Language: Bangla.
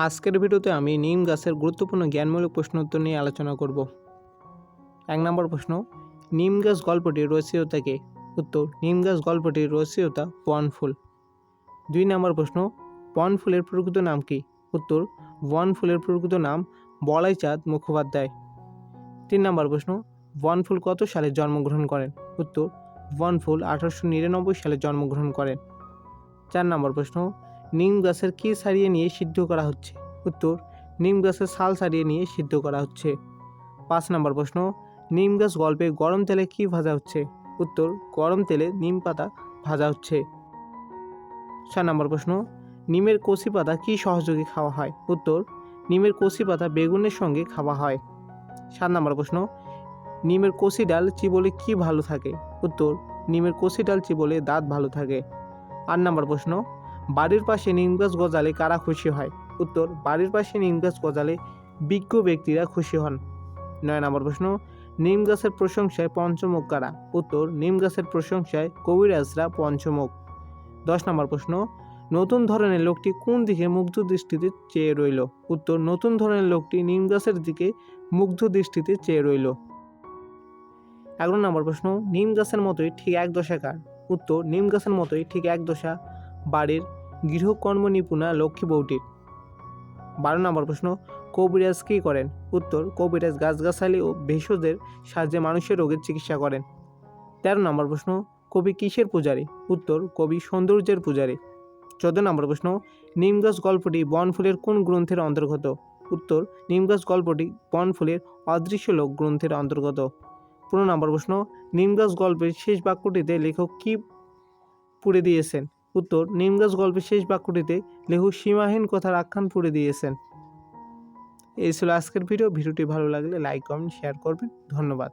আজকের ভিডিওতে আমি নিম গাছের গুরুত্বপূর্ণ জ্ঞানমূলক প্রশ্ন উত্তর নিয়ে আলোচনা করব। 1 নম্বর প্রশ্ন, নিম গাছ গল্পটির রচয়িতা কে? উত্তর, নিম গাছ গল্পটির রচয়িতা বনফুল। 2 নম্বর প্রশ্ন, বনফুলের প্রকৃত নাম কি? উত্তর, বনফুলের প্রকৃত নাম বলাইচাঁদ মুখোপাধ্যায়। 3 নম্বর প্রশ্ন, বনফুল কত সালে জন্মগ্রহণ করেন? উত্তর, বনফুল 1899 সালে জন্মগ্রহণ করেন। 4 নম্বর প্রশ্ন, নিম গাছের কি ছাড়িয়ে নিয়ে সিদ্ধ করা হচ্ছে? উত্তর, নিম গাছের ছাল ছাড়িয়ে নিয়ে সিদ্ধ করা হচ্ছে। 5 নম্বর প্রশ্ন, নিম গাছ গল্পে গরম তেলে কি ভাজা হচ্ছে? উত্তর, গরম তেলে নিম পাতা ভাজা হচ্ছে। 6 নম্বর প্রশ্ন, নিমের কচি পাতা কি সহযোগে খাওয়া হয়? উত্তর, নিমের কচি পাতা বেগুনের সঙ্গে খাওয়া হয়। 7 নম্বর প্রশ্ন, নিমের কচি ডাল চিবোলে কি ভালো থাকে? উত্তর, নিমের কচি ডাল চিবোলে দাঁত ভালো থাকে। 8 নম্বর প্রশ্ন, বাড়ির পাশে নিম গাছ গজালে কারা খুশি হয়? উত্তর, বাড়ির পাশে নিম গাছ গজালে বিজ্ঞ ব্যক্তিরা খুশি হন। 9 নম্বর প্রশ্ন, নিম গাছের প্রশংসায় পঞ্চমুখ কারা? উত্তর, নিম গাছের প্রশংসায় কবিরাজরা পঞ্চমুখ। 10 নম্বর প্রশ্ন, নতুন ধরনের লোকটি কোন দিকে মুগ্ধ দৃষ্টিতে চেয়ে রইল? উত্তর, নতুন ধরনের লোকটি নিম গাছের দিকে মুগ্ধ দৃষ্টিতে চেয়ে রইল। 11 নম্বর প্রশ্ন, নিম গাছের মতোই ঠিক এক দশা কার? উত্তর, নিম গাছের মতোই ঠিক এক দশা বাড়ির গৃহকর্ম নিপুণা লক্ষ্মী বউটির। 12 নম্বর প্রশ্ন, কবিরাজ কী করেন? উত্তর, কবিরাজ গাছগাছালি ও ভেষজের সাহায্যে মানুষের রোগের চিকিৎসা করেন। 13 নম্বর প্রশ্ন, কবি কিসের পূজারী? উত্তর, কবি সৌন্দর্যের পূজারী। 14 নম্বর প্রশ্ন, নিম গাছ গল্পটি বনফুলের কোন গ্রন্থের অন্তর্গত? উত্তর, নিম গাছ গল্পটি বনফুলের অদৃশ্য লোক গ্রন্থের অন্তর্গত। 15 নম্বর প্রশ্ন, নিম গাছ গল্পের শেষ বাক্যটিতে লেখক কি পুড়ে দিয়েছেন? উত্তর, নিম গাছ গল্পের শেষ বাক্যটিতে লেখক সীমাহীন কথার আখ্যান পুড়ে দিয়েছেন। এই ছিল আজকের ভিডিওটি ভালো লাগলে লাইক কমেন্ট শেয়ার করবেন। ধন্যবাদ।